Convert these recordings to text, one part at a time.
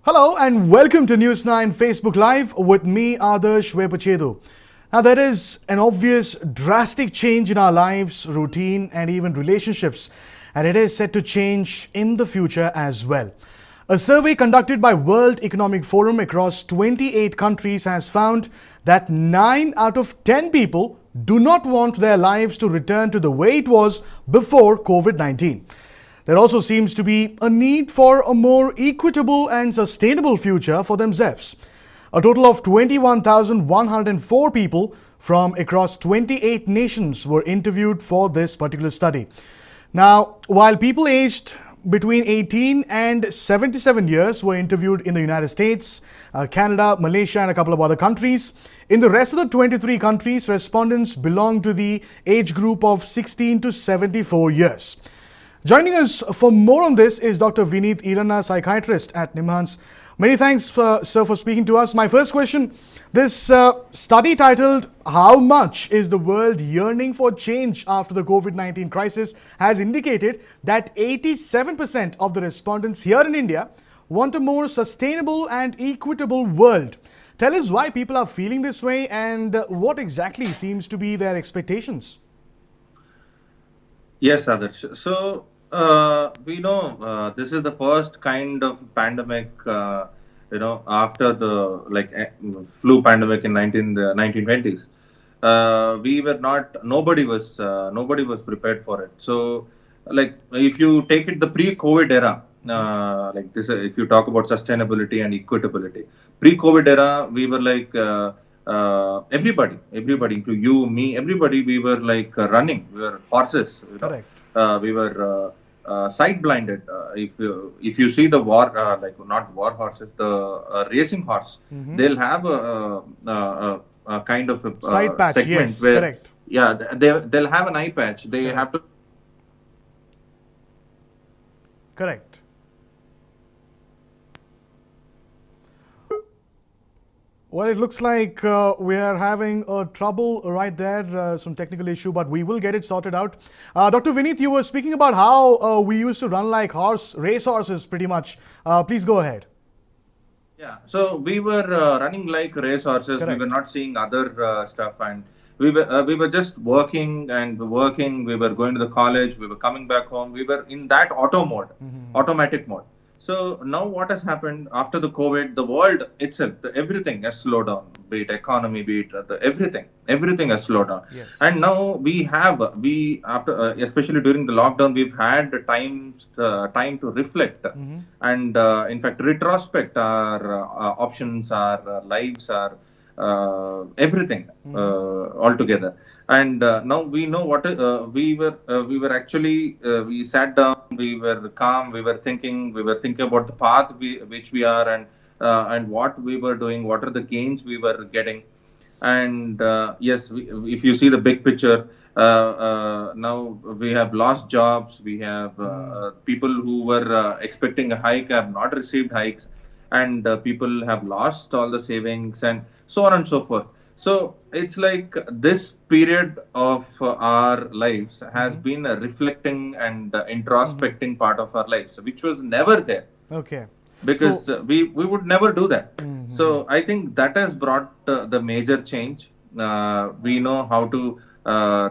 Hello and welcome to News 9 Facebook Live with me, Adarsh Vepachedu. Now, there is an obvious drastic change in our lives, routine, and even relationships, and it is set to change in the future as well. A survey conducted by World Economic Forum across 28 countries has found that 9 out of 10 people do not want their lives to return to the way it was before COVID-19. There also seems to be a need for a more equitable and sustainable future for themselves. A total of 21,104 people from across 28 nations were interviewed for this particular study. Now, while people aged between 18 and 77 years were interviewed in the United States, Canada, Malaysia, and a couple of other countries, in the rest of the 23 countries, respondents belong to the age group of 16 to 74 years. Joining us for more on this is Dr. Vineet Irana, psychiatrist at Nimhans. Many thanks, sir, for speaking to us. My first question, this study titled, "How much is the world yearning for change after the COVID-19 crisis?" has indicated that 87% of the respondents here in India want a more sustainable and equitable world. Tell us why people are feeling this way and what exactly seems to be their expectations. Yes, Adarsh. So we know this is the first kind of pandemic, after the flu pandemic in 1920s. We were not, nobody was prepared for it. So, like, if you take it the pre-COVID era, like this, if you talk about sustainability and equitability, pre-COVID era, we were like, everybody, including you, me, everybody, we were like running. We were horses, Correct. We were sight blinded. If you see the war, like not war horses, the racing horse, they'll have a kind of a Side patch, segment yes, where, correct. yeah, they'll have an eye patch. They have Correct. to. Correct. Well, it looks like we are having a trouble right there, some technical issue, but we will get it sorted out. Dr. Vineet, you were speaking about how we used to run like race horses pretty much. Please go ahead. Yeah, so we were running like race horses. We were Correct. not seeing other stuff, and we were just working and working. We were going to the college. We were coming back home. We were in that auto mode, automatic mode. So now what has happened after the COVID? The world itself, everything has slowed down. Be it economy, be it everything has slowed down. Yes. And now we after especially during the lockdown, we've had time to reflect and in fact retrospect our options, our lives, our everything altogether. And now we know what we were actually we sat down, we were calm, we were thinking about the path which we are, and what we were doing, what are the gains we were getting. And yes, if you see the big picture, now we have lost jobs. We have people who were expecting a hike have not received hikes, and people have lost all the savings, and so on and so forth. So it's like this period of our lives has been a reflecting and introspecting part of our lives, which was never there Okay. So, because we would never do that. So I think that has brought the major change. We know how to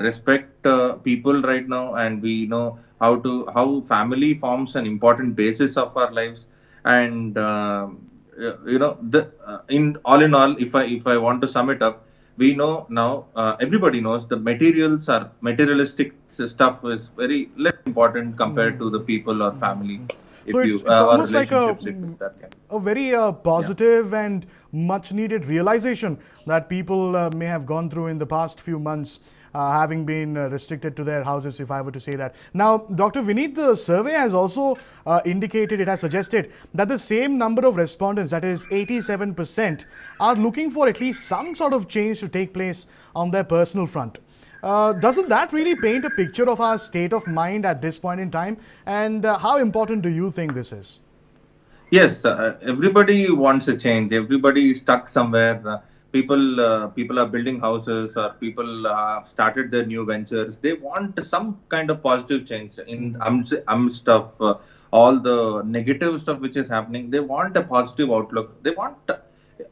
respect people right now, and we know how family forms an important basis of our lives. And the in all, if I want to sum it up, we know now, everybody knows the materialistic stuff is very less important compared to the people or family, so if you it's or almost like relationships, if that can. a very Yeah. positive and much needed realization that people may have gone through in the past few months, having been restricted to their houses, if I were to say that. Now, Dr. Vineet, the survey has also indicated, it has suggested that the same number of respondents, that is 87%, are looking for at least some sort of change to take place on their personal front. Doesn't that really paint a picture of our state of mind at this point in time? And how important do you think this is? Yes, everybody wants a change. Everybody is stuck somewhere. People are building houses, or people have started their new ventures. They want some kind of positive change in amidst of all the negative stuff which is happening. They want a positive outlook. They want,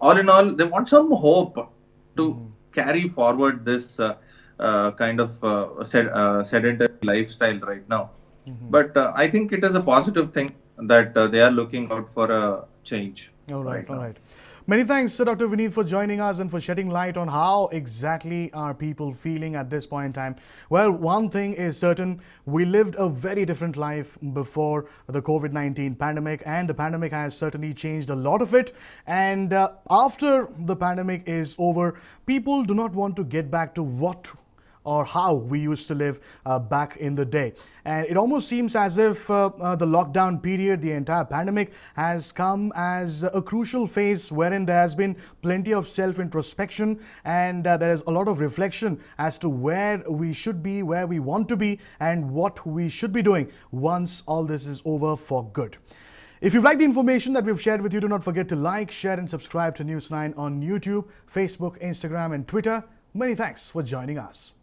all in all, they want some hope to carry forward this kind of sedentary lifestyle right now. But I think it is a positive thing that they are looking out for a change All right, right all now. right. Many thanks, Dr. Vineet, for joining us and for shedding light on how exactly are people feeling at this point in time. Well, one thing is certain, we lived a very different life before the COVID-19 pandemic, and the pandemic has certainly changed a lot of it. And after the pandemic is over, people do not want to get back to what or how we used to live back in the day. And it almost seems as if the lockdown period, the entire pandemic, has come as a crucial phase wherein there has been plenty of self-introspection, and there is a lot of reflection as to where we should be, where we want to be, and what we should be doing once all this is over for good. If you've liked the information that we've shared with you, do not forget to like, share, and subscribe to News 9 on YouTube, Facebook, Instagram, and Twitter. Many thanks for joining us.